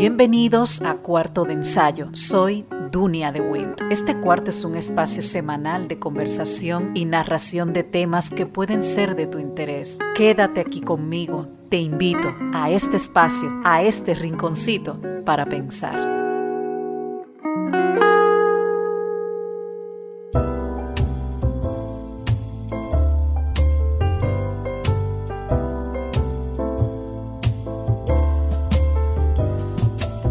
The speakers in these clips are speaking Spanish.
Bienvenidos a Cuarto de Ensayo. Soy Dunia de Wind. Este cuarto es un espacio semanal de conversación y narración de temas que pueden ser de tu interés. Quédate aquí conmigo. Te invito a este espacio, a este rinconcito para pensar.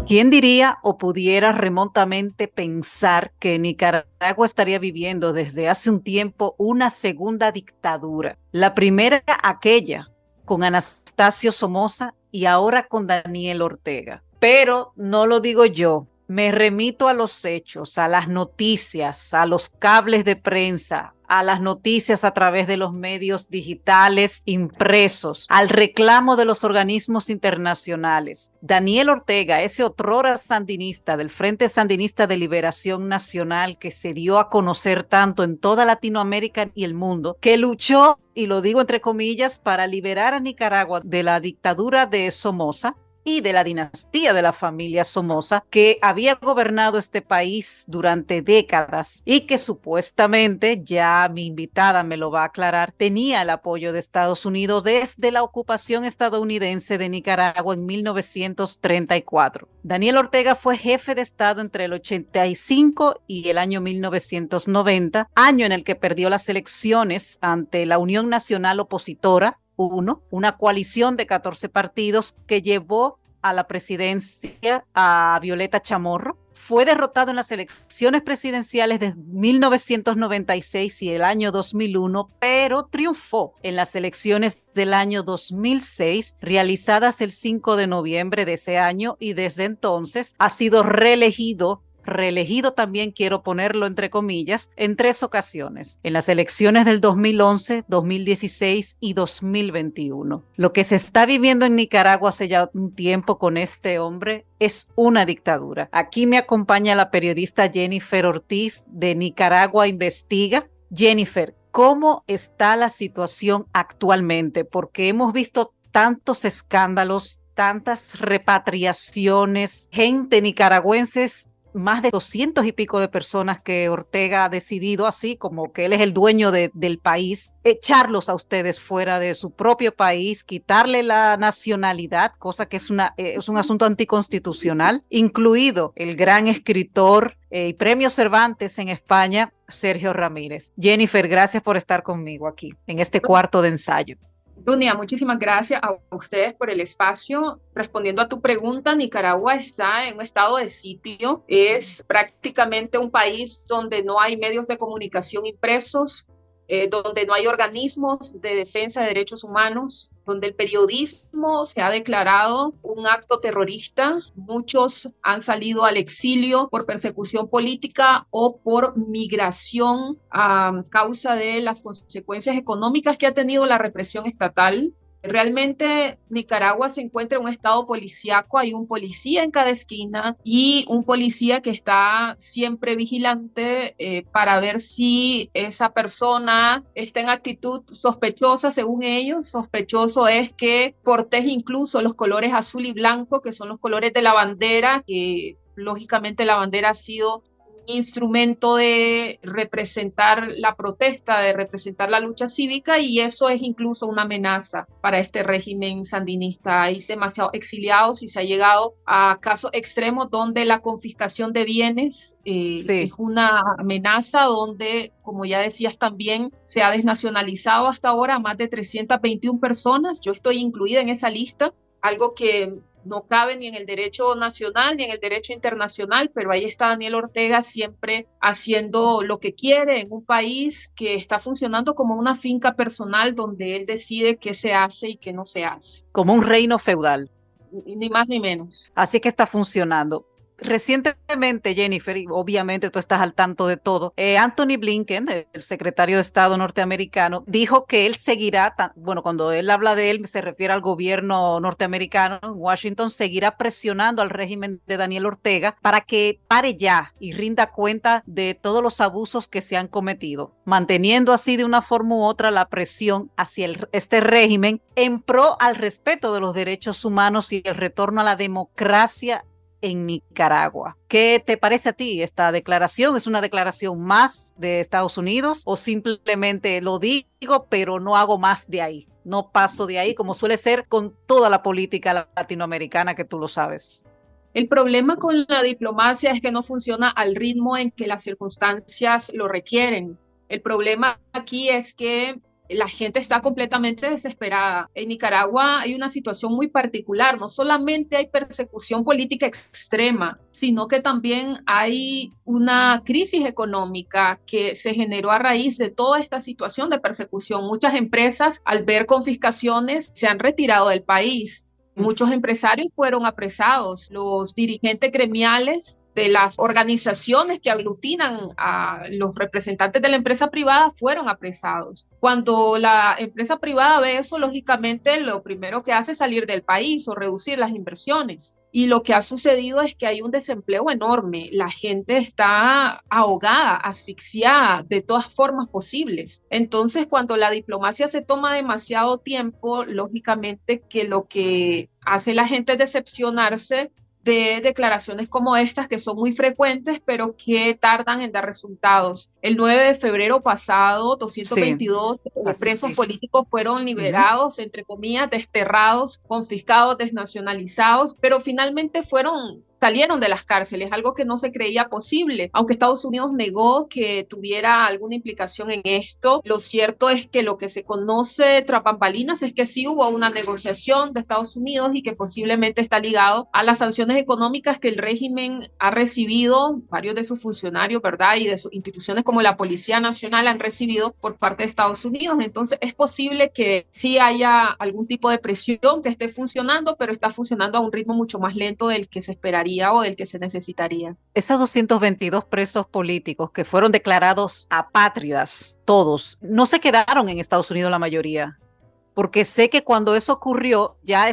¿Quién diría o pudiera remotamente pensar que Nicaragua estaría viviendo desde hace un tiempo una segunda dictadura? La primera, aquella con Anastasio Somoza y ahora con Daniel Ortega. Pero no lo digo yo, me remito a los hechos, a las noticias, a los cables de prensa, a las noticias a través de los medios digitales impresos, al reclamo de los organismos internacionales. Daniel Ortega, ese otrora sandinista del Frente Sandinista de Liberación Nacional que se dio a conocer tanto en toda Latinoamérica y el mundo, que luchó, y lo digo entre comillas, para liberar a Nicaragua de la dictadura de Somoza y de la dinastía de la familia Somoza, que había gobernado este país durante décadas y que supuestamente, ya mi invitada me lo va a aclarar, tenía el apoyo de Estados Unidos desde la ocupación estadounidense de Nicaragua en 1934. Daniel Ortega fue jefe de Estado entre el 85 y el año 1990, año en el que perdió las elecciones ante la Unión Nacional Opositora, una coalición de 14 partidos que llevó a la presidencia a Violeta Chamorro. Fue derrotado en las elecciones presidenciales de 1996 y el año 2001, pero triunfó en las elecciones del año 2006, realizadas el 5 de noviembre de ese año, y desde entonces ha sido reelegido también, quiero ponerlo entre comillas, en 3 ocasiones, en las elecciones del 2011, 2016 y 2021. Lo que se está viviendo en Nicaragua hace ya un tiempo con este hombre es una dictadura. Aquí me acompaña la periodista Jennifer Ortiz de Nicaragua Investiga. Jennifer, ¿cómo está la situación actualmente? Porque hemos visto tantos escándalos, tantas repatriaciones, gente nicaragüenses, más de 200 y pico de personas que Ortega ha decidido, así como que él es el dueño del país, echarlos a ustedes fuera de su propio país, quitarle la nacionalidad, cosa que es un asunto anticonstitucional, incluido el gran escritor y premio Cervantes en España, Sergio Ramírez. Jennifer, gracias por estar conmigo aquí en este cuarto de ensayo. Dunia, muchísimas gracias a ustedes por el espacio. Respondiendo a tu pregunta, Nicaragua está en un estado de sitio. Es prácticamente un país donde no hay medios de comunicación impresos, donde no hay organismos de defensa de derechos humanos, donde el periodismo se ha declarado un acto terrorista. Muchos han salido al exilio por persecución política o por migración a causa de las consecuencias económicas que ha tenido la represión estatal. Realmente Nicaragua se encuentra en un estado policíaco, hay un policía en cada esquina y un policía que está siempre vigilante para ver si esa persona está en actitud sospechosa. Según ellos, sospechoso es que corteje incluso los colores azul y blanco, que son los colores de la bandera, que lógicamente la bandera ha sido instrumento de representar la protesta, de representar la lucha cívica, y eso es incluso una amenaza para este régimen sandinista. Hay demasiados exiliados y se ha llegado a casos extremos donde la confiscación de bienes es una amenaza, donde, como ya decías también, se ha desnacionalizado hasta ahora a más de 321 personas. Yo estoy incluida en esa lista, algo que no cabe ni en el derecho nacional ni en el derecho internacional, pero ahí está Daniel Ortega siempre haciendo lo que quiere en un país que está funcionando como una finca personal donde él decide qué se hace y qué no se hace. Como un reino feudal. Ni más ni menos. Así que está funcionando. Recientemente, Jennifer, y obviamente tú estás al tanto de todo, Anthony Blinken, el secretario de Estado norteamericano, dijo que él seguirá, cuando él habla de él se refiere al gobierno norteamericano en Washington, seguirá presionando al régimen de Daniel Ortega para que pare ya y rinda cuenta de todos los abusos que se han cometido, manteniendo así de una forma u otra la presión hacia este régimen en pro al respeto de los derechos humanos y el retorno a la democracia en Nicaragua. ¿Qué te parece a ti esta declaración? ¿Es una declaración más de Estados Unidos o simplemente lo digo, pero no hago más de ahí? No paso de ahí, como suele ser con toda la política latinoamericana, que tú lo sabes. El problema con la diplomacia es que no funciona al ritmo en que las circunstancias lo requieren. El problema aquí es que la gente está completamente desesperada. En Nicaragua hay una situación muy particular. No solamente hay persecución política extrema, sino que también hay una crisis económica que se generó a raíz de toda esta situación de persecución. Muchas empresas, al ver confiscaciones, se han retirado del país. Muchos empresarios fueron apresados, los dirigentes gremiales de las organizaciones que aglutinan a los representantes de la empresa privada fueron apresados. Cuando la empresa privada ve eso, lógicamente lo primero que hace es salir del país o reducir las inversiones. Y lo que ha sucedido es que hay un desempleo enorme. La gente está ahogada, asfixiada de todas formas posibles. Entonces, cuando la diplomacia se toma demasiado tiempo, lógicamente que lo que hace la gente es decepcionarse de declaraciones como estas, que son muy frecuentes, pero que tardan en dar resultados. El 9 de febrero pasado, Sí, 222 presos así. políticos fueron Ujú. liberados, entre comillas, desterrados, confiscados, desnacionalizados, pero finalmente salieron de las cárceles, algo que no se creía posible. Aunque Estados Unidos negó que tuviera alguna implicación en esto, lo cierto es que lo que se conoce tras bambalinas es que sí hubo una negociación de Estados Unidos y que posiblemente está ligado a las sanciones económicas que el régimen ha recibido, varios de sus funcionarios, ¿verdad? Y de sus instituciones como la Policía Nacional han recibido por parte de Estados Unidos. Entonces es posible que sí haya algún tipo de presión que esté funcionando, pero está funcionando a un ritmo mucho más lento del que se esperaría o del que se necesitaría. Esos 222 presos políticos que fueron declarados apátridas, todos, no se quedaron en Estados Unidos la mayoría. Porque sé que cuando eso ocurrió, ya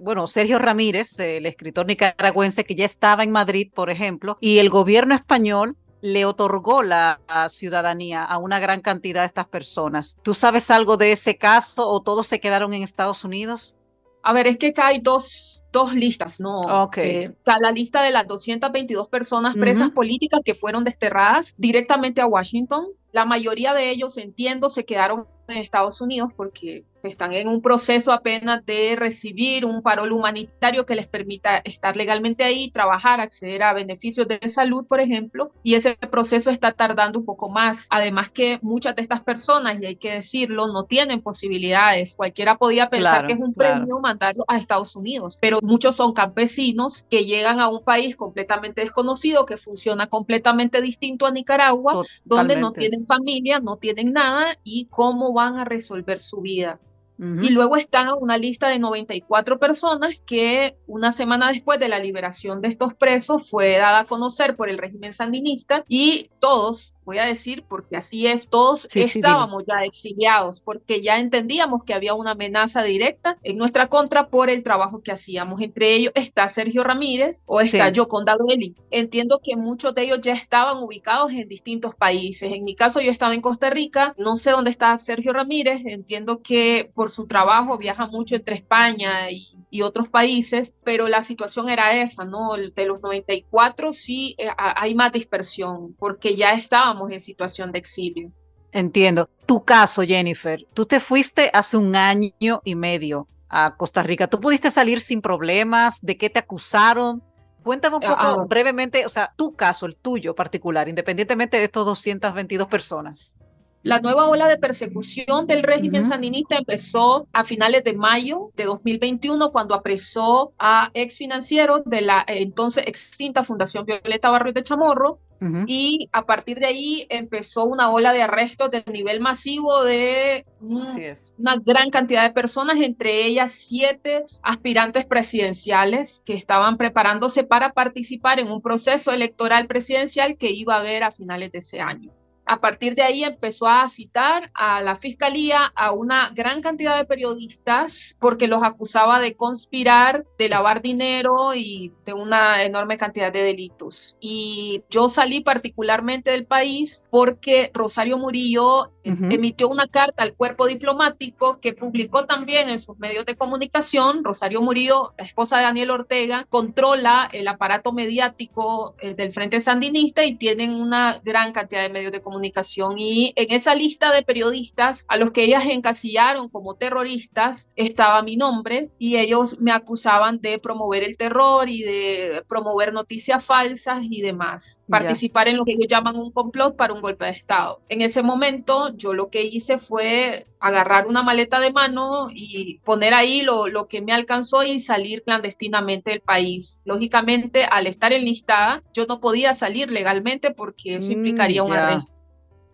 bueno, Sergio Ramírez, el escritor nicaragüense que ya estaba en Madrid, por ejemplo, y el gobierno español le otorgó la ciudadanía a una gran cantidad de estas personas. ¿Tú sabes algo de ese caso o todos se quedaron en Estados Unidos? A ver, es que acá hay dos listas, ¿no? Ok. Está la lista de las 222 personas presas Ujú. políticas que fueron desterradas directamente a Washington. La mayoría de ellos, entiendo, se quedaron en Estados Unidos porque están en un proceso apenas de recibir un parol humanitario que les permita estar legalmente ahí, trabajar, acceder a beneficios de salud, por ejemplo, y ese proceso está tardando un poco más. Además que muchas de estas personas, y hay que decirlo, no tienen posibilidades. Cualquiera podía pensar que Claro, es un claro. premio mandarlo a Estados Unidos, pero muchos son campesinos que llegan a un país completamente desconocido, que funciona completamente distinto a Nicaragua, donde no Totalmente. tienen familia, no tienen nada y cómo van a resolver su vida. Y Ujú. luego está una lista de 94 personas que una semana después de la liberación de estos presos fue dada a conocer por el régimen sandinista y todos, voy a decir, porque así es, todos Sí, sí, dime. estábamos ya exiliados porque ya entendíamos que había una amenaza directa en nuestra contra por el trabajo que hacíamos. Entre ellos está Sergio Ramírez o está Sí, Yoconda Belli. Entiendo que muchos de ellos ya estaban ubicados en distintos países. En mi caso, yo estaba en Costa Rica, no sé dónde está Sergio Ramírez, entiendo que por su trabajo viaja mucho entre España y otros países, pero la situación era esa, ¿no? De los 94 sí hay más dispersión, porque ya estábamos en situación de exilio. entiendo. Tu caso, Jennifer, tú te fuiste hace un año y medio a Costa Rica. ¿Tú pudiste salir sin problemas? ¿De qué te acusaron? Cuéntame un poco Ah, brevemente, o sea, tu caso, el tuyo particular, independientemente de estos 222 personas. La nueva ola de persecución del régimen Ujú. sandinista empezó a finales de mayo de 2021 cuando apresó a ex financieros de la entonces extinta Fundación Violeta Barrios de Chamorro, Ujú. y a partir de ahí empezó una ola de arrestos de nivel masivo de Así es. una gran cantidad de personas, entre ellas 7 aspirantes presidenciales que estaban preparándose para participar en un proceso electoral presidencial que iba a haber a finales de ese año. A partir de ahí empezó a citar a la fiscalía a una gran cantidad de periodistas porque los acusaba de conspirar, de lavar dinero y de una enorme cantidad de delitos. Y yo salí particularmente del país porque Rosario Murillo emitió una carta al cuerpo diplomático que publicó también en sus medios de comunicación. Rosario Murillo, la esposa de Daniel Ortega, controla el aparato mediático del Frente Sandinista y tienen una gran cantidad de medios de comunicación. Y en esa lista de periodistas a los que ellas encasillaron como terroristas estaba mi nombre y ellos me acusaban de promover el terror y de promover noticias falsas y demás, participar en lo que ellos llaman un complot para un golpe de Estado. En ese momento yo lo que hice fue agarrar una maleta de mano y poner ahí lo que me alcanzó y salir clandestinamente del país. Lógicamente, al estar enlistada, yo no podía salir legalmente porque eso implicaría un arresto.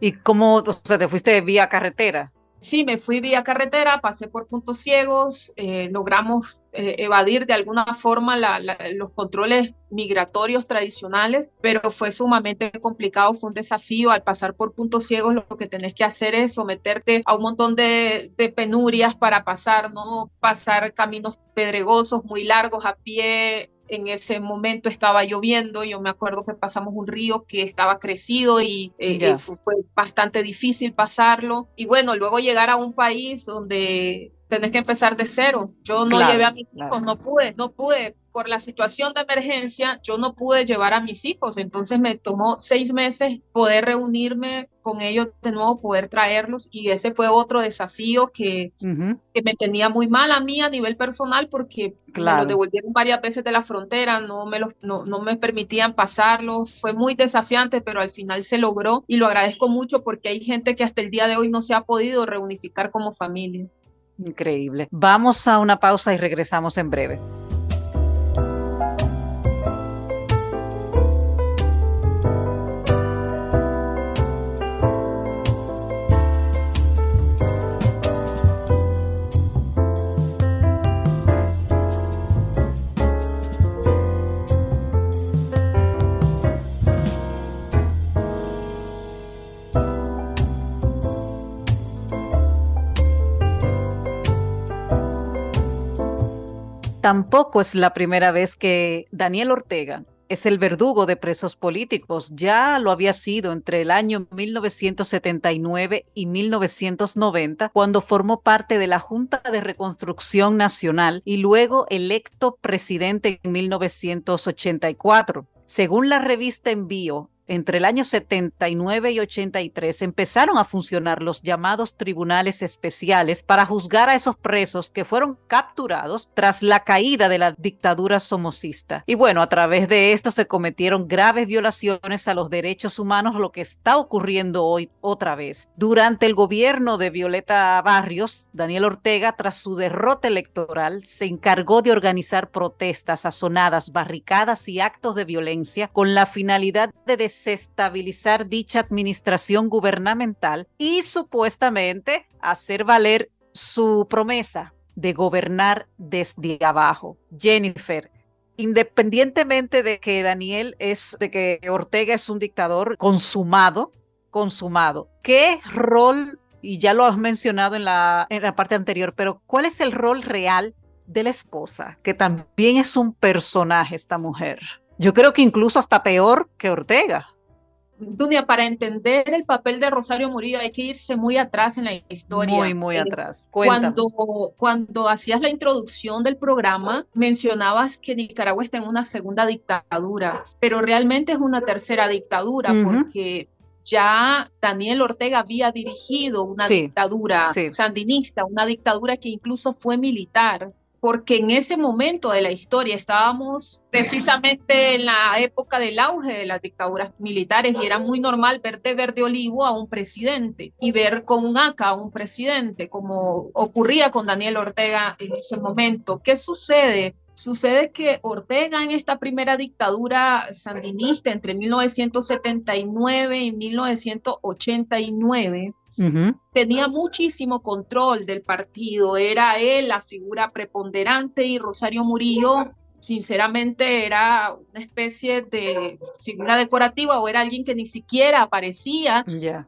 ¿Y cómo, o sea, te fuiste vía carretera? Sí, me fui vía carretera, pasé por puntos ciegos, logramos evadir de alguna forma los controles migratorios tradicionales, pero fue sumamente complicado, fue un desafío. Al pasar por puntos ciegos, lo que tenés que hacer es someterte a un montón de penurias para pasar, ¿no? Pasar caminos pedregosos, muy largos a pie. En ese momento estaba lloviendo, yo me acuerdo que pasamos un río que estaba crecido y fue bastante difícil pasarlo. Y bueno, luego llegar a un país donde tenés que empezar de cero. Yo no llevé a mis hijos, no pude. Por la situación de emergencia, yo no pude llevar a mis hijos, entonces me tomó 6 meses poder reunirme con ellos de nuevo, poder traerlos, y ese fue otro desafío que me tenía muy mal a mí a nivel personal, porque me los devolvieron varias veces de la frontera, no me permitían pasarlos, fue muy desafiante, pero al final se logró y lo agradezco mucho porque hay gente que hasta el día de hoy no se ha podido reunificar como familia. Increíble. Vamos a una pausa y regresamos en breve. Tampoco es la primera vez que Daniel Ortega es el verdugo de presos políticos. Ya lo había sido entre el año 1979 y 1990, cuando formó parte de la Junta de Reconstrucción Nacional y luego electo presidente en 1984. Según la revista Envío, entre el año 79 y 83 empezaron a funcionar los llamados tribunales especiales para juzgar a esos presos que fueron capturados tras la caída de la dictadura somocista. Y bueno, a través de esto se cometieron graves violaciones a los derechos humanos, lo que está ocurriendo hoy otra vez. Durante el gobierno de Violeta Barrios, Daniel Ortega, tras su derrota electoral, se encargó de organizar protestas, azonadas, barricadas y actos de violencia con la finalidad de desestabilizar dicha administración gubernamental y supuestamente hacer valer su promesa de gobernar desde abajo. Jennifer, independientemente de que Ortega es un dictador consumado, ¿qué rol, y ya lo has mencionado en la parte anterior, pero cuál es el rol real de la esposa, que también es un personaje esta mujer? Yo creo que incluso hasta peor que Ortega. Dunia, para entender el papel de Rosario Murillo hay que irse muy atrás en la historia. Muy atrás. Cuéntame. Cuando hacías la introducción del programa, mencionabas que Nicaragua está en una segunda dictadura, pero realmente es una tercera dictadura, porque ya Daniel Ortega había dirigido una dictadura sandinista, una dictadura que incluso fue militar, porque en ese momento de la historia estábamos precisamente en la época del auge de las dictaduras militares y era muy normal ver de verde olivo a un presidente y ver con un AK a un presidente, como ocurría con Daniel Ortega en ese momento. ¿Qué sucede? Sucede que Ortega en esta primera dictadura sandinista entre 1979 y 1989 tenía muchísimo control del partido, era él la figura preponderante y Rosario Murillo sinceramente era una especie de figura decorativa o era alguien que ni siquiera aparecía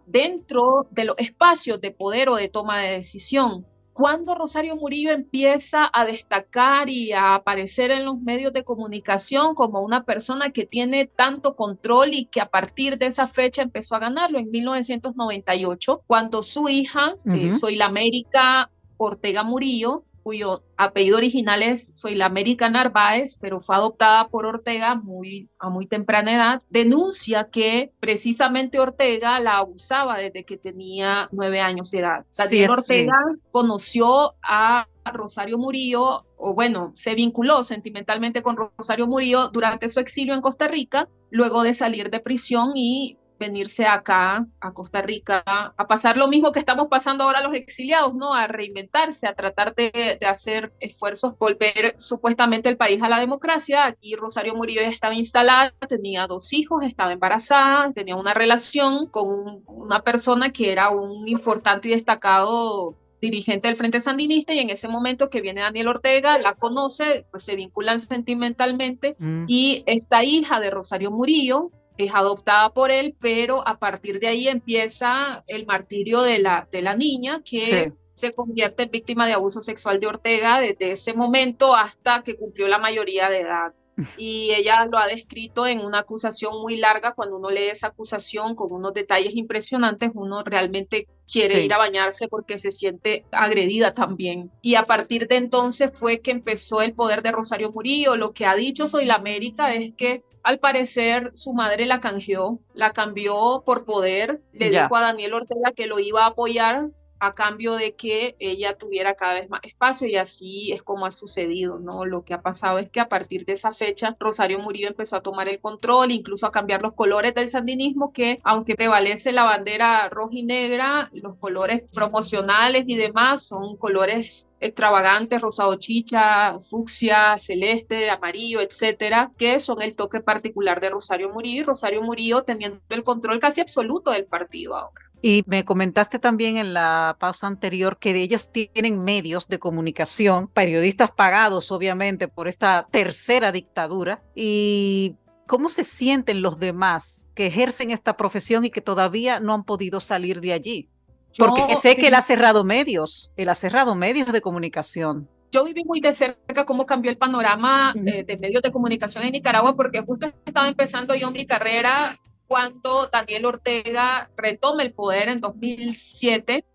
dentro de los espacios de poder o de toma de decisión. Cuando Rosario Murillo empieza a destacar y a aparecer en los medios de comunicación como una persona que tiene tanto control y que a partir de esa fecha empezó a ganarlo en 1998, cuando su hija, Soy la América Ortega Murillo, cuyo apellido original es Soy la América Narváez, pero fue adoptada por Ortega a muy temprana edad, denuncia que precisamente Ortega la abusaba desde que tenía 9 años de edad. Daniel Ortega conoció a Rosario Murillo, o bueno, se vinculó sentimentalmente con Rosario Murillo durante su exilio en Costa Rica, luego de salir de prisión y venirse acá a Costa Rica a pasar lo mismo que estamos pasando ahora los exiliados, ¿no? A reinventarse, a tratar de hacer esfuerzos, volver supuestamente el país a la democracia. Aquí Rosario Murillo ya estaba instalada, tenía 2 hijos, estaba embarazada, tenía una relación con una persona que era un importante y destacado dirigente del Frente Sandinista, y en ese momento que viene Daniel Ortega, la conoce, pues se vinculan sentimentalmente, y esta hija de Rosario Murillo es adoptada por él, pero a partir de ahí empieza el martirio de la niña, que se convierte en víctima de abuso sexual de Ortega desde ese momento hasta que cumplió la mayoría de edad. Y ella lo ha descrito en una acusación muy larga. Cuando uno lee esa acusación con unos detalles impresionantes, uno realmente quiere ir a bañarse porque se siente agredida también. Y a partir de entonces fue que empezó el poder de Rosario Murillo. Lo que ha dicho Soy la América es que al parecer su madre la cambió por poder, le dijo a Daniel Ortega que lo iba a apoyar a cambio de que ella tuviera cada vez más espacio, y así es como ha sucedido, ¿no? Lo que ha pasado es que a partir de esa fecha Rosario Murillo empezó a tomar el control, incluso a cambiar los colores del sandinismo, que aunque prevalece la bandera roja y negra, los colores promocionales y demás son colores extravagantes, rosado chicha, fucsia, celeste, amarillo, etcétera, que son el toque particular de Rosario Murillo, y Rosario Murillo teniendo el control casi absoluto del partido ahora. Y me comentaste también en la pausa anterior que ellos tienen medios de comunicación, periodistas pagados obviamente por esta tercera dictadura. ¿Y cómo se sienten los demás que ejercen esta profesión y que todavía no han podido salir de allí? Porque sé que él ha cerrado medios de comunicación. Yo viví muy de cerca cómo cambió el panorama de medios de comunicación en Nicaragua, porque justo estaba empezando yo mi carrera cuando Daniel Ortega retoma el poder en 2007.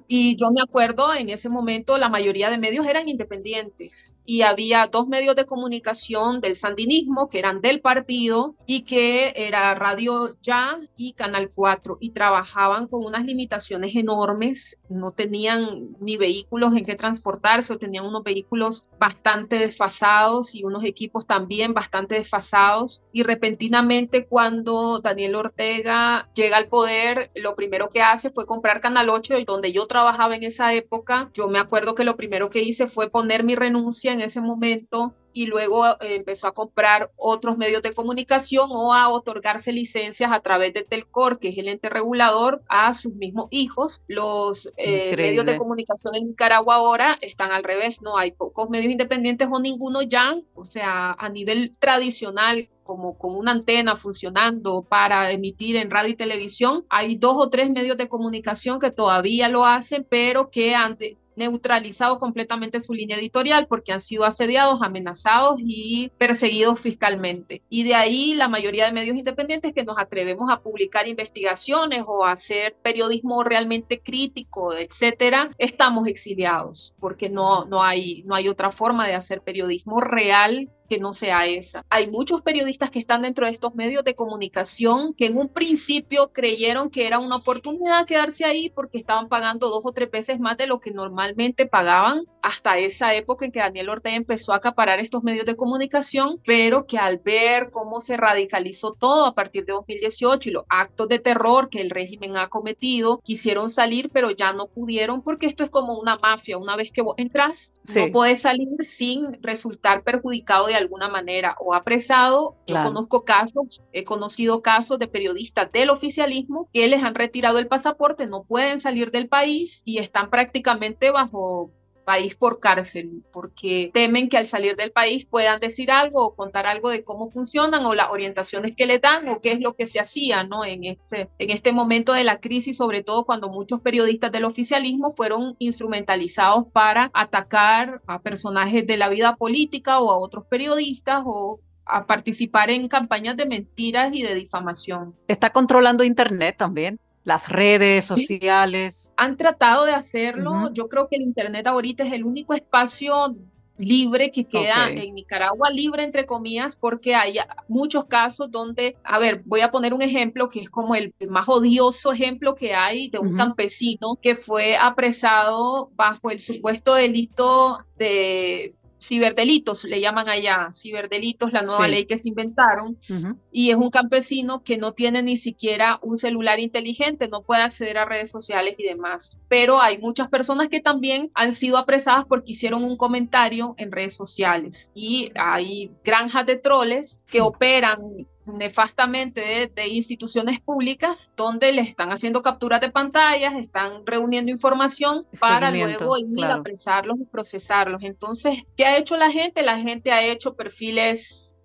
Y yo me acuerdo, en ese momento la mayoría de medios eran independientes y había 2 medios de comunicación del sandinismo que eran del partido, y que era Radio Ya y Canal 4, y trabajaban con unas limitaciones enormes, no tenían ni vehículos en que transportarse, o tenían unos vehículos bastante desfasados y unos equipos también bastante desfasados, y repentinamente cuando Daniel Ortega llega al poder, lo primero que hace fue comprar Canal 8, y donde yo trabajaba en esa época, yo me acuerdo que lo primero que hice fue poner mi renuncia en ese momento, y luego empezó a comprar otros medios de comunicación o a otorgarse licencias a través de Telcor, que es el ente regulador, a sus mismos hijos. Los medios de comunicación en Nicaragua ahora están al revés, no hay pocos medios independientes o ninguno ya, o sea, a nivel tradicional, como con una antena funcionando para emitir en radio y televisión, hay 2 o 3 medios de comunicación que todavía lo hacen, pero que han neutralizado completamente su línea editorial porque han sido asediados, amenazados y perseguidos fiscalmente. Y de ahí la mayoría de medios independientes que nos atrevemos a publicar investigaciones o a hacer periodismo realmente crítico, etcétera, estamos exiliados porque no hay otra forma de hacer periodismo real que no sea esa. Hay muchos periodistas que están dentro de estos medios de comunicación que en un principio creyeron que era una oportunidad quedarse ahí porque estaban pagando 2 o 3 veces más de lo que normalmente pagaban hasta esa época en que Daniel Ortega empezó a acaparar estos medios de comunicación, pero que al ver cómo se radicalizó todo a partir de 2018 y los actos de terror que el régimen ha cometido, quisieron salir, pero ya no pudieron, porque esto es como una mafia. Una vez que vos entras, no podés salir sin resultar perjudicado de alguna manera o apresado. Yo he conocido casos de periodistas del oficialismo que les han retirado el pasaporte, no pueden salir del país y están prácticamente bajo país por cárcel, porque temen que al salir del país puedan decir algo o contar algo de cómo funcionan o las orientaciones que les dan o qué es lo que se hacía, ¿no? En este momento de la crisis, sobre todo cuando muchos periodistas del oficialismo fueron instrumentalizados para atacar a personajes de la vida política o a otros periodistas o a participar en campañas de mentiras y de difamación. Está controlando Internet también, las redes Sí, sociales. han tratado de hacerlo. Ujú. Yo creo que el Internet ahorita es el único espacio libre que Ok. queda en Nicaragua, libre entre comillas, porque hay muchos casos donde, a ver, voy a poner un ejemplo que es como el más odioso ejemplo que hay de un Ujú. campesino que fue apresado bajo el supuesto delito de ciberdelitos, le llaman allá, ciberdelitos, la nueva Sí. ley que se inventaron, Ujú. y es un campesino que no tiene ni siquiera un celular inteligente, no puede acceder a redes sociales y demás. Pero hay muchas personas que también han sido apresadas porque hicieron un comentario en redes sociales y hay granjas de troles que operan nefastamente de instituciones públicas donde le están haciendo capturas de pantallas, están reuniendo información para luego Seguimiento, ir a claro. apresarlos y procesarlos. Entonces, ¿qué ha hecho la gente? La gente ha hecho perfiles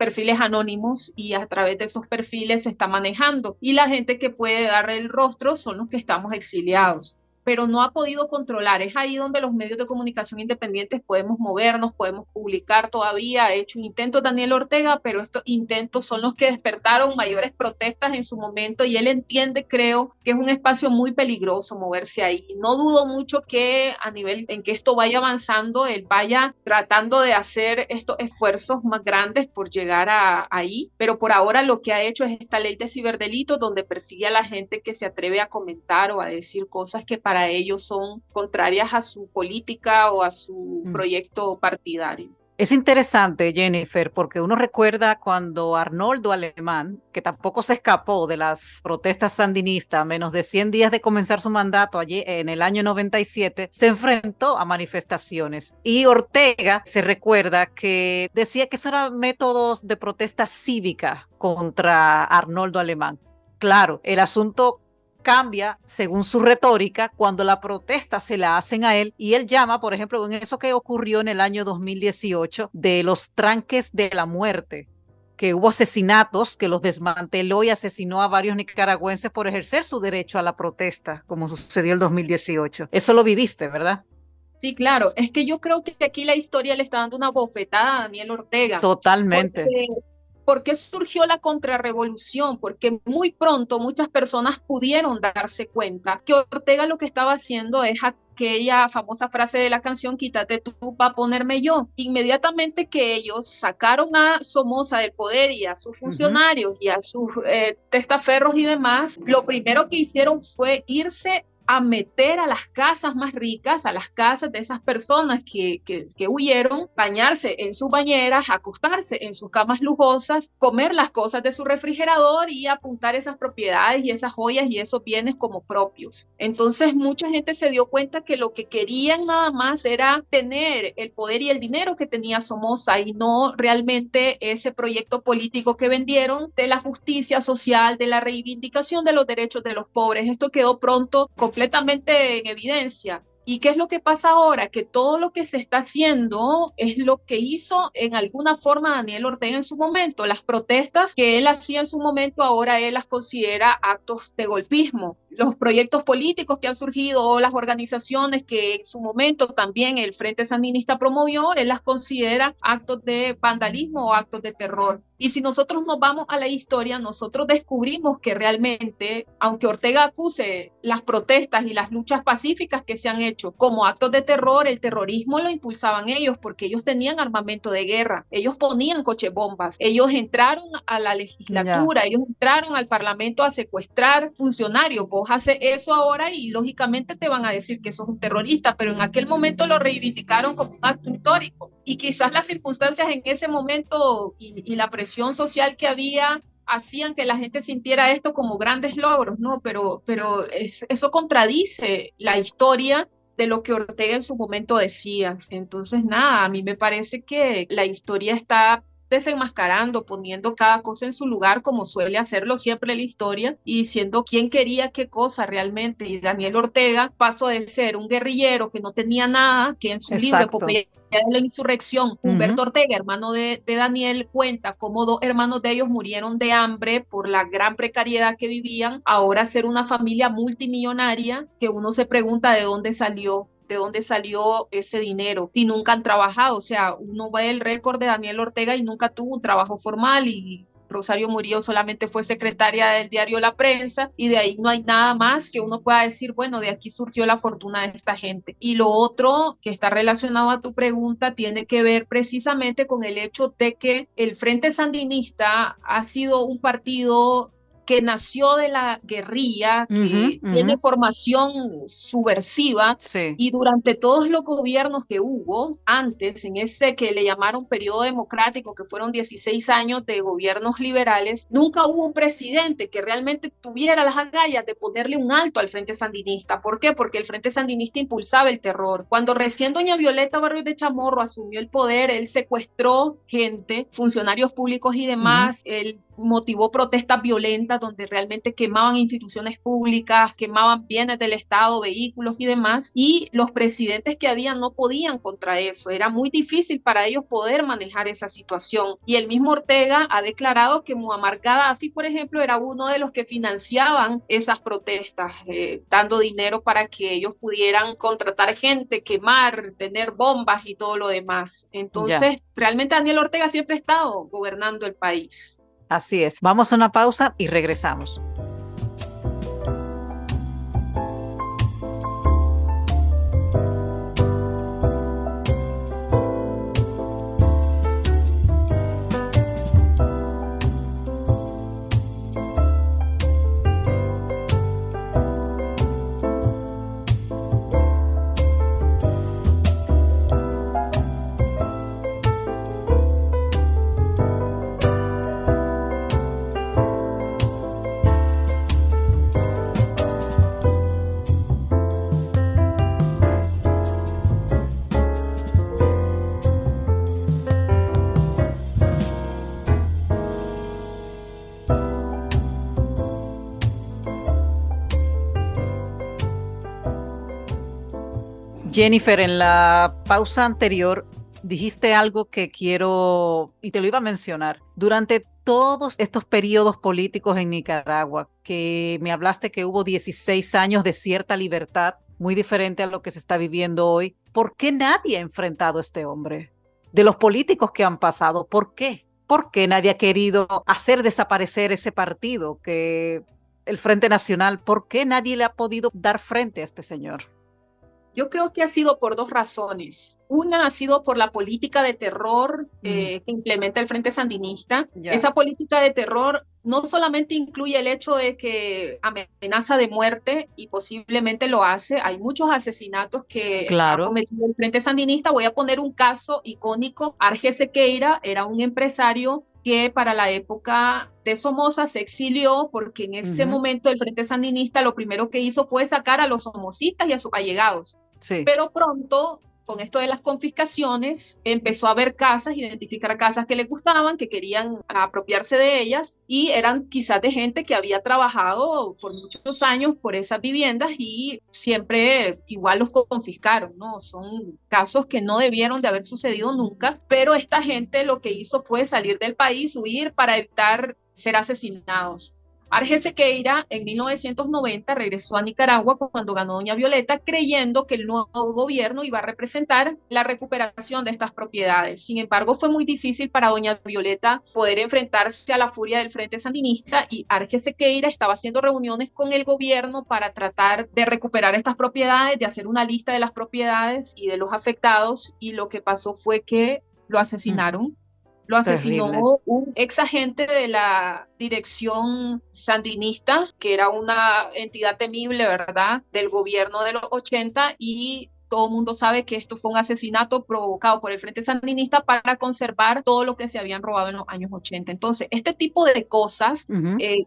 anónimos y a través de esos perfiles se está manejando. Y la gente que puede dar el rostro son los que estamos exiliados, pero no ha podido controlar. Es ahí donde los medios de comunicación independientes podemos movernos, podemos publicar todavía. Ha hecho un intento Daniel Ortega, pero estos intentos son los que despertaron mayores protestas en su momento y él entiende, creo, que es un espacio muy peligroso moverse ahí. No dudo mucho que a nivel en que esto vaya avanzando, él vaya tratando de hacer estos esfuerzos más grandes por llegar ahí, pero por ahora lo que ha hecho es esta ley de ciberdelitos donde persigue a la gente que se atreve a comentar o a decir cosas que para ellos son contrarias a su política o a su Mm. proyecto partidario. Es interesante, Jennifer, porque uno recuerda cuando Arnoldo Alemán, que tampoco se escapó de las protestas sandinistas, a menos de 100 días de comenzar su mandato allí en el año 97, se enfrentó a manifestaciones. Y Ortega se recuerda que decía que eso eran métodos de protesta cívica contra Arnoldo Alemán. Claro, el asunto cambia según su retórica cuando la protesta se la hacen a él y él llama, por ejemplo, en eso que ocurrió en el año 2018 de los tranques de la muerte, que hubo asesinatos, que los desmanteló y asesinó a varios nicaragüenses por ejercer su derecho a la protesta, como sucedió el 2018. Eso lo viviste, ¿verdad? Sí, claro, es que yo creo que aquí la historia le está dando una bofetada a Daniel Ortega, Totalmente. porque ¿por qué surgió la contrarrevolución? Porque muy pronto muchas personas pudieron darse cuenta que Ortega lo que estaba haciendo es aquella famosa frase de la canción, quítate tú para ponerme yo. Inmediatamente que ellos sacaron a Somoza del poder y a sus Ujú. funcionarios y a sus testaferros y demás, lo primero que hicieron fue irse a meter a las casas más ricas, a las casas de esas personas que huyeron, bañarse en sus bañeras, acostarse en sus camas lujosas, comer las cosas de su refrigerador y apuntar esas propiedades y esas joyas y esos bienes como propios. Entonces mucha gente se dio cuenta que lo que querían nada más era tener el poder y el dinero que tenía Somoza y no realmente ese proyecto político que vendieron de la justicia social, de la reivindicación de los derechos de los pobres. Esto quedó pronto completamente en evidencia. ¿Y qué es lo que pasa ahora? Que todo lo que se está haciendo es lo que hizo en alguna forma Daniel Ortega en su momento. Las protestas que él hacía en su momento, ahora él las considera actos de golpismo. Los proyectos políticos que han surgido o las organizaciones que en su momento también el Frente Sandinista promovió, él las considera actos de vandalismo o actos de terror. Y si nosotros nos vamos a la historia, nosotros descubrimos que realmente, aunque Ortega acuse las protestas y las luchas pacíficas que se han hecho como actos de terror, el terrorismo lo impulsaban ellos porque ellos tenían armamento de guerra, ellos ponían cochebombas, ellos entraron a la Ya. legislatura, ellos entraron al parlamento a secuestrar funcionarios. Vos haces eso ahora y lógicamente te van a decir que sos un terrorista, pero en aquel momento lo reivindicaron como un acto histórico y quizás las circunstancias en ese momento y la presión social que había hacían que la gente sintiera esto como grandes logros, ¿no? Eso contradice la historia de lo que Ortega en su momento decía. Entonces, nada, a mí me parece que la historia está desenmascarando, poniendo cada cosa en su lugar, como suele hacerlo siempre en la historia, y diciendo quién quería qué cosa realmente. Y Daniel Ortega pasó de ser un guerrillero que no tenía nada, que en su libro Exacto. Epopeya de la Insurrección, Ujú. Humberto Ortega, hermano de Daniel, cuenta cómo dos hermanos de ellos murieron de hambre por la gran precariedad que vivían, ahora ser una familia multimillonaria que uno se pregunta de dónde salió ese dinero, si nunca han trabajado. O sea, uno ve el récord de Daniel Ortega y nunca tuvo un trabajo formal, y Rosario Murillo solamente fue secretaria del diario La Prensa, y de ahí no hay nada más que uno pueda decir, bueno, de aquí surgió la fortuna de esta gente. Y lo otro que está relacionado a tu pregunta tiene que ver precisamente con el hecho de que el Frente Sandinista ha sido un partido que nació de la guerrilla, Ujú, que ujú. tiene formación subversiva, Sí. y durante todos los gobiernos que hubo antes, en ese que le llamaron periodo democrático, que fueron 16 años de gobiernos liberales, nunca hubo un presidente que realmente tuviera las agallas de ponerle un alto al Frente Sandinista. ¿Por qué? Porque el Frente Sandinista impulsaba el terror. Cuando recién doña Violeta Barrios de Chamorro asumió el poder, él secuestró gente, funcionarios públicos y Ujú. demás, él motivó protestas violentas donde realmente quemaban instituciones públicas, quemaban bienes del Estado, vehículos y demás, y los presidentes que habían no podían contra eso, era muy difícil para ellos poder manejar esa situación. Y el mismo Ortega ha declarado que Muammar Gaddafi, por ejemplo, era uno de los que financiaban esas protestas, dando dinero para que ellos pudieran contratar gente, quemar, tener bombas y todo lo demás. Ya, Entonces, realmente Daniel Ortega siempre ha estado gobernando el país. así es. Vamos a una pausa y regresamos. Jennifer, en la pausa anterior dijiste algo que quiero, y te lo iba a mencionar. Durante todos estos periodos políticos en Nicaragua, que me hablaste que hubo 16 años de cierta libertad, muy diferente a lo que se está viviendo hoy, ¿por qué nadie ha enfrentado a este hombre? De los políticos que han pasado, ¿por qué? ¿Por qué nadie ha querido hacer desaparecer ese partido que el Frente Nacional? ¿Por qué nadie le ha podido dar frente a este señor? Yo creo que ha sido por dos razones. Una ha sido por la política de terror Mm, que implementa el Frente Sandinista. ya, Esa política de terror no solamente incluye el hecho de que amenaza de muerte, y posiblemente lo hace, hay muchos asesinatos que ha claro. cometido el Frente Sandinista. Voy a poner un caso icónico. Arge Sequeira era un empresario que para la época de Somoza se exilió porque en ese Ujú, momento el Frente Sandinista lo primero que hizo fue sacar a los somocistas y a sus allegados. sí. Pero pronto, con esto de las confiscaciones, empezó a ver casas, identificar casas que le gustaban, que querían apropiarse de ellas, y eran quizás de gente que había trabajado por muchos años por esas viviendas, y siempre igual los confiscaron, ¿no? Son casos que no debieron de haber sucedido nunca, pero esta gente lo que hizo fue salir del país, huir para evitar ser asesinados. Arge Sequeira en 1990 regresó a Nicaragua cuando ganó doña Violeta, creyendo que el nuevo gobierno iba a representar la recuperación de estas propiedades. Sin embargo, fue muy difícil para doña Violeta poder enfrentarse a la furia del Frente Sandinista, y Arge Sequeira estaba haciendo reuniones con el gobierno para tratar de recuperar estas propiedades, de hacer una lista de las propiedades y de los afectados, y lo que pasó fue que lo Ujú, asesinaron. Lo asesinó terrible. un ex agente de la dirección sandinista, que era una entidad temible, ¿verdad?, del gobierno de los 80, y todo el mundo sabe que esto fue un asesinato provocado por el Frente Sandinista para conservar todo lo que se habían robado en los años 80. Entonces, este tipo de cosas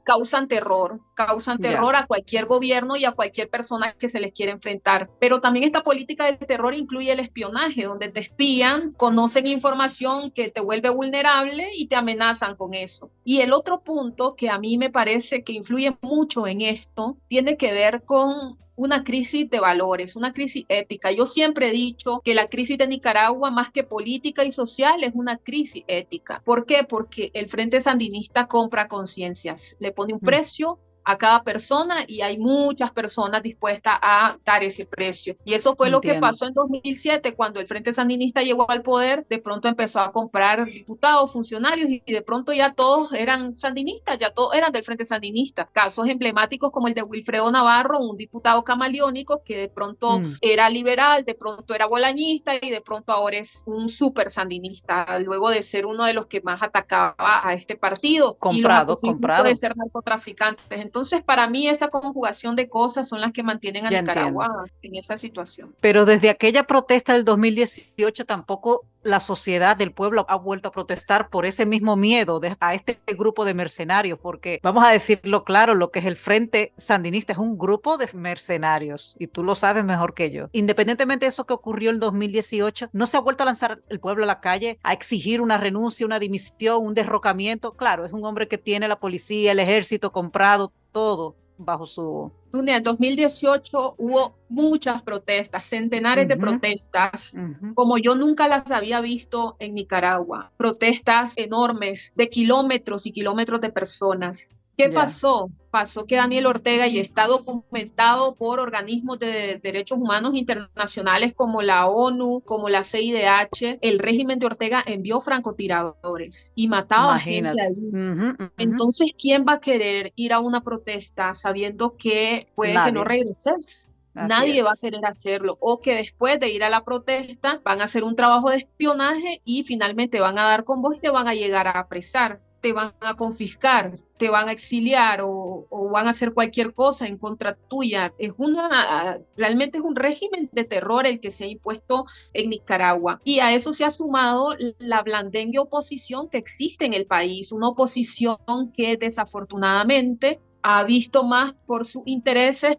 causan terror a cualquier gobierno y a cualquier persona que se les quiera enfrentar. Pero también esta política de terror incluye el espionaje, donde te espían, conocen información que te vuelve vulnerable y te amenazan con eso. Y el otro punto que a mí me parece que influye mucho en esto tiene que ver con una crisis de valores, una crisis ética. Yo siempre he dicho que la crisis de Nicaragua, más que política y social, es una crisis ética. ¿Por qué? Porque el Frente Sandinista compra conciencias, le pone un precio a cada persona y hay muchas personas dispuestas a dar ese precio. Y eso fue lo que pasó en 2007 cuando el Frente Sandinista llegó al poder, de pronto empezó a comprar diputados, funcionarios y de pronto ya todos eran sandinistas, ya todos eran del Frente Sandinista. Casos emblemáticos como el de Wilfredo Navarro, un diputado camaleónico que de pronto era liberal, de pronto era bolañista y de pronto ahora es un súper sandinista, luego de ser uno de los que más atacaba a este partido y los acusó de ser narcotraficantes. Entonces, para mí, esa conjugación de cosas son las que mantienen a Nicaragua en esa situación. Pero desde aquella protesta del 2018 tampoco la sociedad del pueblo ha vuelto a protestar por ese mismo miedo a este grupo de mercenarios, porque vamos a decirlo claro, lo que es el Frente Sandinista es un grupo de mercenarios y tú lo sabes mejor que yo. Independientemente de eso que ocurrió en el 2018, no se ha vuelto a lanzar el pueblo a la calle a exigir una renuncia, una dimisión, un derrocamiento. Claro, es un hombre que tiene la policía, el ejército comprado, todo bajo su... En el 2018 hubo muchas protestas, centenares de protestas, como yo nunca las había visto en Nicaragua. Protestas enormes de kilómetros y kilómetros de personas. ¿Qué pasó? Pasó que Daniel Ortega, y está documentado por organismos de derechos humanos internacionales como la ONU, como la CIDH, el régimen de Ortega envió francotiradores y mataba gente allí. Entonces, ¿quién va a querer ir a una protesta sabiendo que puede que no regreses? Nadie va a querer hacerlo, o que después de ir a la protesta van a hacer un trabajo de espionaje y finalmente van a dar con vos y te van a llegar a apresar, te van a confiscar, te van a exiliar o van a hacer cualquier cosa en contra tuya. Realmente es un régimen de terror el que se ha impuesto en Nicaragua. Y a eso se ha sumado la blandengue oposición que existe en el país, una oposición que desafortunadamente ha visto más por sus intereses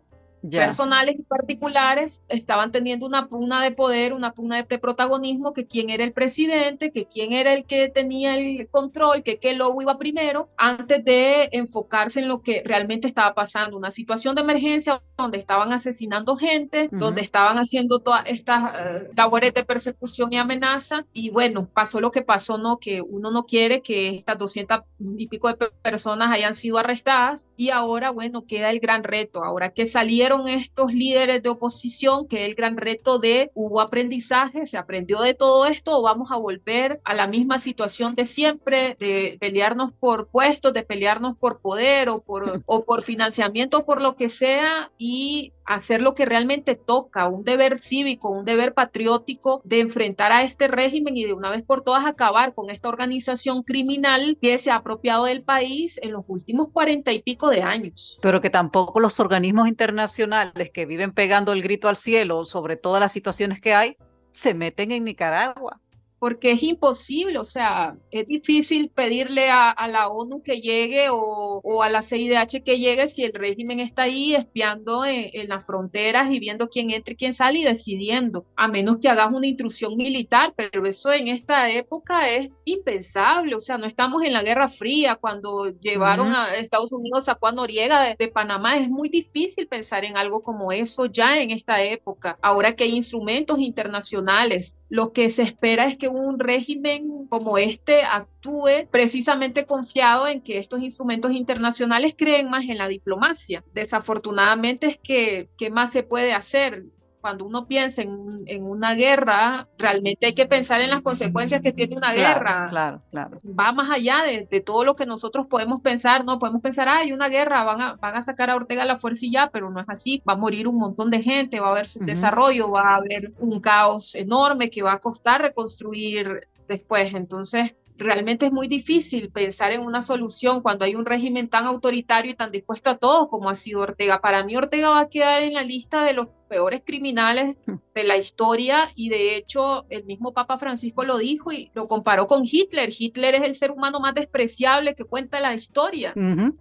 personales y particulares, estaban teniendo una pugna de poder, una pugna de protagonismo, que quién era el presidente, que quién era el que tenía el control, que qué logo iba primero, antes de enfocarse en lo que realmente estaba pasando, una situación de emergencia donde estaban asesinando gente, donde estaban haciendo todas estas labores de persecución y amenaza, y bueno, pasó lo que pasó, ¿no? Que uno no quiere que estas 200 y pico de personas hayan sido arrestadas, y ahora, bueno, queda el gran reto, ahora que salieron estos líderes de oposición, que es el gran reto de hubo aprendizaje, se aprendió de todo esto, o vamos a volver a la misma situación de siempre, de pelearnos por puestos, de pelearnos por poder o por financiamiento, por lo que sea, y hacer lo que realmente toca, un deber cívico, un deber patriótico de enfrentar a este régimen y de una vez por todas acabar con esta organización criminal que se ha apropiado del país en los últimos 40 y pico de años. Pero que tampoco los organismos internacionales que viven pegando el grito al cielo sobre todas las situaciones que hay, se meten en Nicaragua. Porque es imposible, o sea, es difícil pedirle a la ONU que llegue o a la CIDH que llegue si el régimen está ahí espiando en las fronteras y viendo quién entra y quién sale y decidiendo, a menos que hagas una intrusión militar, pero eso en esta época es impensable, o sea, no estamos en la Guerra Fría cuando llevaron a Estados Unidos, sacó a Noriega de Panamá, es muy difícil pensar en algo como eso ya en esta época, ahora que hay instrumentos internacionales. Lo que se espera es que un régimen como este actúe precisamente confiado en que estos instrumentos internacionales creen más en la diplomacia. Desafortunadamente es que, ¿qué más se puede hacer? Cuando uno piensa en una guerra, realmente hay que pensar en las consecuencias que tiene una guerra. Claro. Va más allá de todo lo que nosotros podemos pensar, ¿no? Podemos pensar, hay una guerra, van a sacar a Ortega a la fuerza y ya, pero no es así. Va a morir un montón de gente, va a haber subdesarrollo, va a haber un caos enorme que va a costar reconstruir después. Entonces, realmente es muy difícil pensar en una solución cuando hay un régimen tan autoritario y tan dispuesto a todo como ha sido Ortega. Para mí Ortega va a quedar en la lista de los peores criminales de la historia, y de hecho el mismo Papa Francisco lo dijo y lo comparó con Hitler. Hitler es el ser humano más despreciable que cuenta la historia.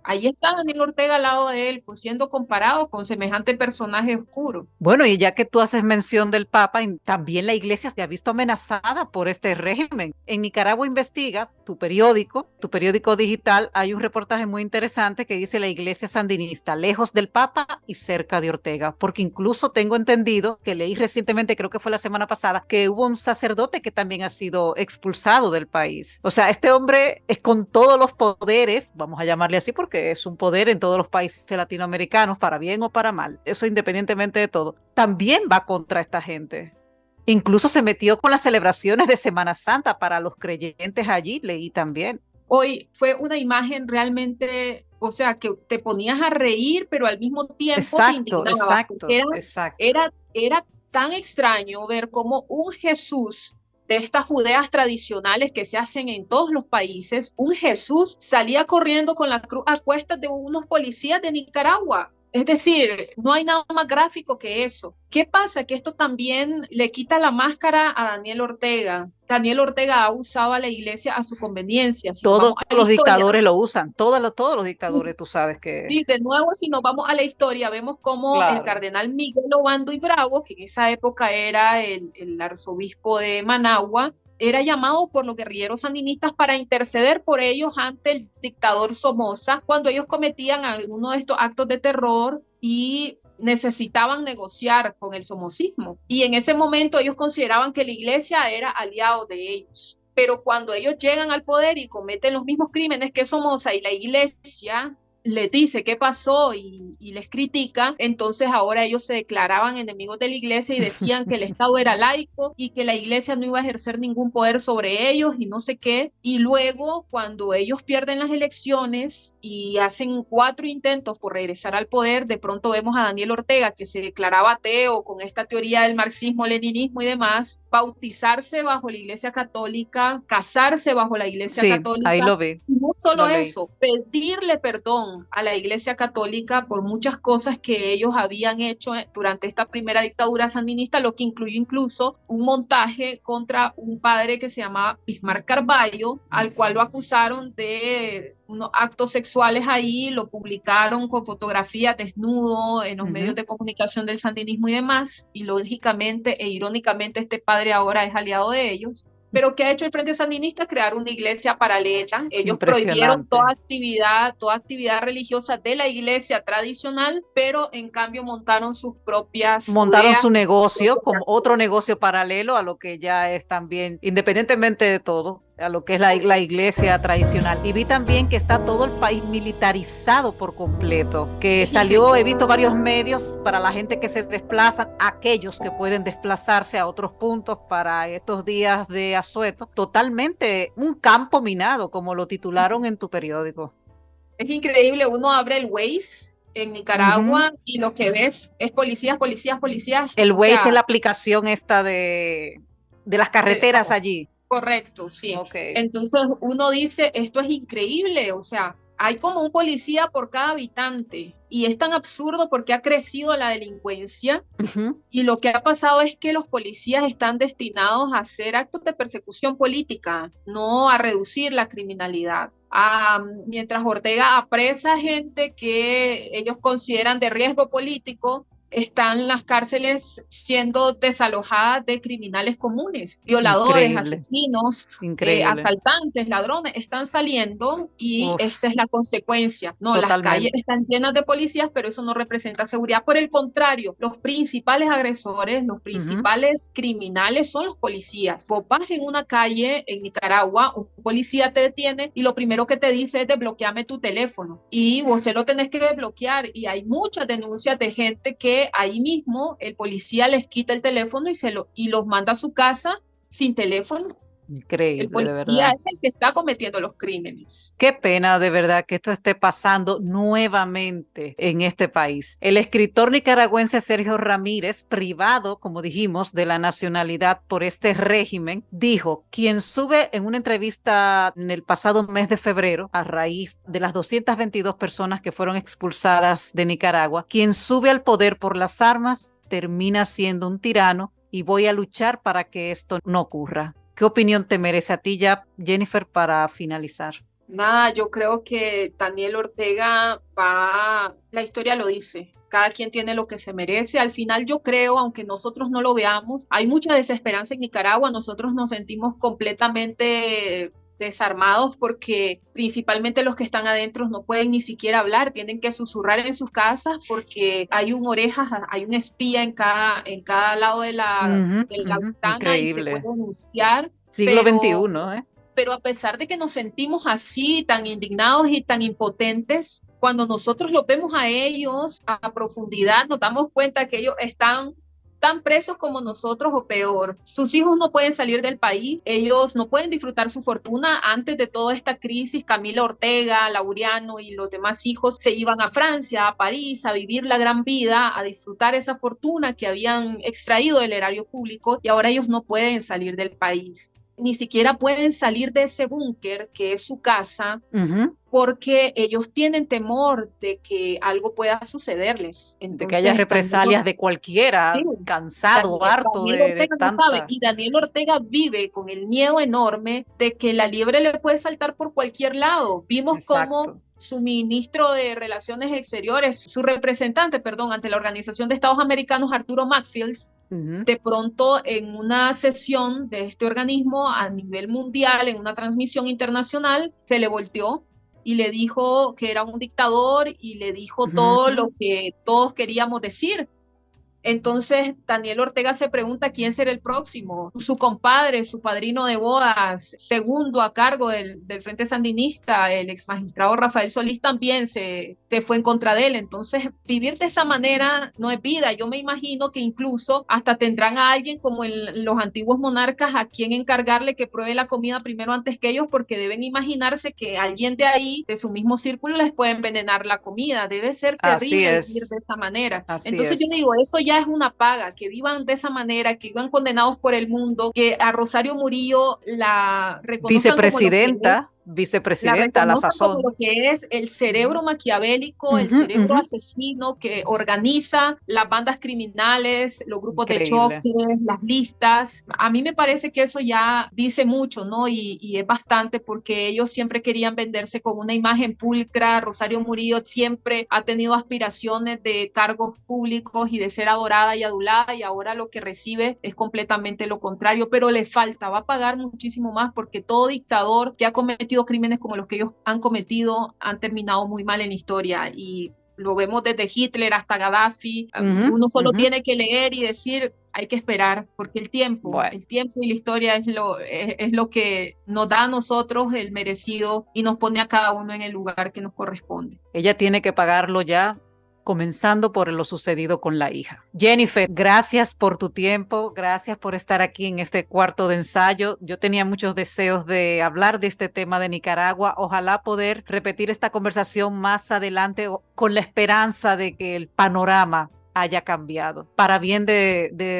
Ahí está Daniel Ortega al lado de él, pues siendo comparado con semejante personaje oscuro. Bueno, y ya que tú haces mención del Papa, también la Iglesia se ha visto amenazada por este régimen. En Nicaragua Investiga, tu periódico digital, hay un reportaje muy interesante que dice la Iglesia sandinista, lejos del Papa y cerca de Ortega, porque incluso tengo entendido que leí recientemente, creo que fue la semana pasada, que hubo un sacerdote que también ha sido expulsado del país. O sea, este hombre es con todos los poderes, vamos a llamarle así porque es un poder en todos los países latinoamericanos, para bien o para mal, eso independientemente de todo, también va contra esta gente. Incluso se metió con las celebraciones de Semana Santa para los creyentes allí, leí también. Hoy fue una imagen realmente, o sea, que te ponías a reír, pero al mismo tiempo te indignaba. Era tan extraño ver cómo un Jesús de estas Judeas tradicionales que se hacen en todos los países, un Jesús salía corriendo con la cruz a cuestas de unos policías de Nicaragua. Es decir, no hay nada más gráfico que eso. ¿Qué pasa? Que esto también le quita la máscara a Daniel Ortega. Daniel Ortega ha usado a la iglesia a su conveniencia. Si todos los historia, dictadores lo usan, todos los dictadores, tú sabes que... Sí, de nuevo, si nos vamos a la historia, vemos cómo el cardenal Miguel Obando y Bravo, que en esa época era el arzobispo de Managua, era llamado por los guerrilleros sandinistas para interceder por ellos ante el dictador Somoza cuando ellos cometían alguno de estos actos de terror y necesitaban negociar con el somocismo. Y en ese momento ellos consideraban que la iglesia era aliado de ellos. Pero cuando ellos llegan al poder y cometen los mismos crímenes que Somoza y la iglesia les dice qué pasó y les critica, entonces ahora ellos se declaraban enemigos de la iglesia y decían que el Estado era laico y que la iglesia no iba a ejercer ningún poder sobre ellos y no sé qué. Y luego, cuando ellos pierden las elecciones y hacen 4 intentos por regresar al poder, de pronto vemos a Daniel Ortega, que se declaraba ateo con esta teoría del marxismo-leninismo y demás, bautizarse bajo la iglesia católica, casarse bajo la iglesia católica. Ahí lo vi. Y no solo eso, pedirle perdón a la iglesia católica por muchas cosas que ellos habían hecho durante esta primera dictadura sandinista, lo que incluyó incluso un montaje contra un padre que se llamaba Bismarck Carballo, al cual lo acusaron de unos actos sexuales ahí, lo publicaron con fotografías desnudo en los medios de comunicación del sandinismo y demás, y lógicamente e irónicamente este padre ahora es aliado de ellos. Pero ¿qué ha hecho el Frente Sandinista? Crear una iglesia paralela. Ellos prohibieron toda actividad religiosa de la iglesia tradicional, pero en cambio montaron sus propias... Montaron su negocio como otro negocio paralelo a lo que ya es también, independientemente de todo, a lo que es la iglesia tradicional. Y vi también que está todo el país militarizado por completo, que salió, he visto varios medios para la gente que se desplazan, aquellos que pueden desplazarse a otros puntos para estos días de asueto, totalmente un campo minado, como lo titularon en tu periódico. Es increíble, uno abre el Waze en Nicaragua y lo que ves es policías. El Waze es la aplicación esta de las carreteras allí. Correcto, sí. Okay. Entonces uno dice, esto es increíble, o sea, hay como un policía por cada habitante y es tan absurdo porque ha crecido la delincuencia y lo que ha pasado es que los policías están destinados a hacer actos de persecución política, no a reducir la criminalidad. Mientras Ortega apresa gente que ellos consideran de riesgo político, están las cárceles siendo desalojadas de criminales comunes, violadores, asesinos, asaltantes, ladrones, están saliendo y esta es la consecuencia. No, las calles están llenas de policías, pero eso no representa seguridad. Por el contrario, los principales agresores, los principales criminales son los policías. Vos vas en una calle en Nicaragua, un policía te detiene y lo primero que te dice es desbloqueame tu teléfono y vos se lo tenés que desbloquear y hay muchas denuncias de gente que ahí mismo el policía les quita el teléfono y los manda a su casa sin teléfono. Increíble, el policía es el que está cometiendo los crímenes. Qué pena de verdad que esto esté pasando nuevamente en este país. El escritor nicaragüense Sergio Ramírez, privado, como dijimos, de la nacionalidad por este régimen, dijo, quien sube en una entrevista en el pasado mes de febrero, a raíz de las 222 personas que fueron expulsadas de Nicaragua, quien sube al poder por las armas termina siendo un tirano y voy a luchar para que esto no ocurra. ¿Qué opinión te merece a ti ya, Jennifer, para finalizar? Nada, yo creo que Daniel Ortega la historia lo dice, cada quien tiene lo que se merece. Al final yo creo, aunque nosotros no lo veamos, hay mucha desesperanza en Nicaragua, nosotros nos sentimos completamente desarmados porque principalmente los que están adentro no pueden ni siquiera hablar, tienen que susurrar en sus casas porque hay un oreja, hay un espía en cada lado de la ventana y te Increíble. puede denunciar. Siglo Pero XXI, ¿eh? pero a pesar de que nos sentimos así, tan indignados y tan impotentes, cuando nosotros los vemos a ellos a profundidad, nos damos cuenta que ellos están tan presos como nosotros o peor. Sus hijos no pueden salir del país, ellos no pueden disfrutar su fortuna. Antes de toda esta crisis, Camila Ortega, Laureano y los demás hijos se iban a Francia, a París, a vivir la gran vida, a disfrutar esa fortuna que habían extraído del erario público y ahora ellos no pueden salir del país. Ni siquiera pueden salir de ese búnker que es su casa porque ellos tienen temor de que algo pueda sucederles. De que haya Entonces, represalias de sí, cualquiera, cansado, harto Daniel de Ortega no sabe, tanta... y Daniel Ortega vive con el miedo enorme de que la liebre le puede saltar por cualquier lado. Vimos cómo Exacto. su ministro de Relaciones Exteriores, su representante, perdón, ante la Organización de Estados Americanos, Arturo Macfields, de pronto en una sesión de este organismo a nivel mundial, en una transmisión internacional, se le volteó y le dijo que era un dictador y le dijo todo lo que todos queríamos decir. Entonces, Daniel Ortega se pregunta quién será el próximo. Su compadre, su padrino de bodas, segundo a cargo del Frente Sandinista, el ex magistrado Rafael Solís, también se fue en contra de él. Entonces, vivir de esa manera no es vida. Yo me imagino que incluso hasta tendrán a alguien como los antiguos monarcas a quien encargarle que pruebe la comida primero antes que ellos, porque deben imaginarse que alguien de ahí, de su mismo círculo, les puede envenenar la comida. Debe ser Así terrible vivir de es, esa manera. así Entonces yo es. digo, eso ya es una paga, que vivan de esa manera, que vivan condenados por el mundo, que a Rosario Murillo la reconozcan como lo que es, la Vicepresidenta a la reconozcan como lo sazón. que es el cerebro Ujú, maquiavélico, el ujú, cerebro ujú. asesino que organiza las bandas criminales, los grupos de Increíble. choque, las listas. A mí me parece que eso ya dice mucho, ¿no? Y es bastante porque ellos siempre querían venderse con una imagen pulcra. Rosario Murillo siempre ha tenido aspiraciones de cargos públicos y de ser adorada y adulada y ahora lo que recibe es completamente lo contrario, pero le falta, va a pagar muchísimo más porque todo dictador que ha cometido crímenes como los que ellos han cometido han terminado muy mal en la historia y lo vemos desde Hitler hasta Gaddafi. Ujú, Uno solo ujú. tiene que leer y decir, hay que esperar, porque Bueno, el tiempo y la historia es lo que nos da a nosotros el merecido y nos pone a cada uno en el lugar que nos corresponde. ella tiene que pagarlo ya, comenzando por lo sucedido con la hija. Jennifer, gracias por tu tiempo, gracias por estar aquí en este cuarto de ensayo. Yo tenía muchos deseos de hablar de este tema de Nicaragua. Ojalá poder repetir esta conversación más adelante con la esperanza de que el panorama haya cambiado para bien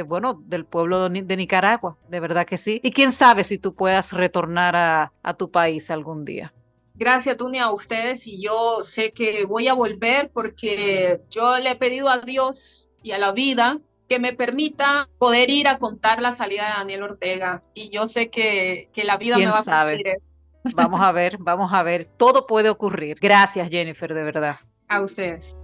bueno, del pueblo de Nicaragua, de verdad que sí. Y quién sabe si tú puedas retornar a tu país algún día. Gracias, Tunia, a ustedes y yo sé que voy a volver porque yo le he pedido a Dios y a la vida que me permita poder ir a contar la salida de Daniel Ortega y yo sé que la vida me Quién va a sabe. cumplir eso. Vamos a ver, vamos a ver. Todo puede ocurrir. Gracias, Jennifer, de verdad. A ustedes.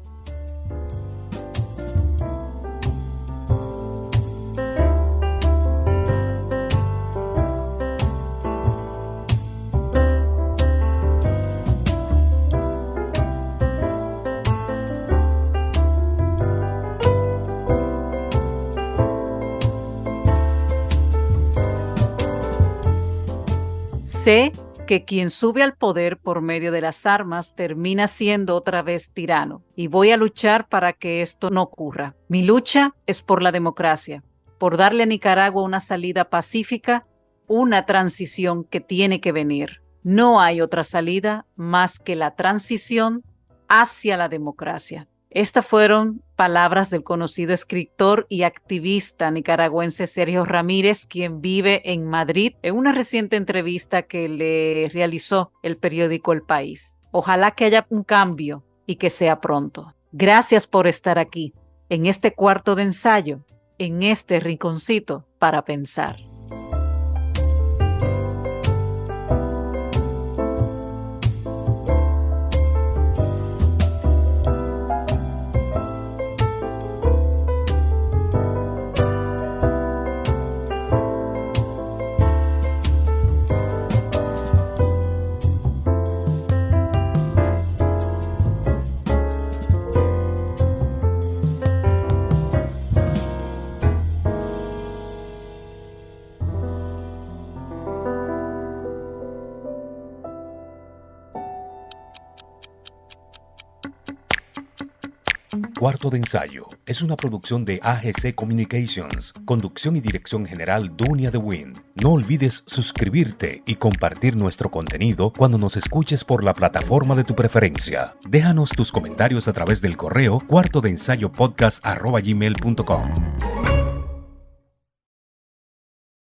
Sé que quien sube al poder por medio de las armas termina siendo otra vez tirano y voy a luchar para que esto no ocurra. Mi lucha es por la democracia, por darle a Nicaragua una salida pacífica, una transición que tiene que venir. No hay otra salida más que la transición hacia la democracia. Estas fueron palabras del conocido escritor y activista nicaragüense Sergio Ramírez, quien vive en Madrid, en una reciente entrevista que le realizó el periódico El País. Ojalá que haya un cambio y que sea pronto. Gracias por estar aquí. en este cuarto de ensayo, en este rinconcito para pensar. Cuarto de ensayo es una producción de AGC Communications, conducción y dirección general Dunia de Wind. No olvides suscribirte y compartir nuestro contenido cuando nos escuches por la plataforma de tu preferencia. Déjanos tus comentarios a través del correo cuartodeensayopodcast@gmail.com.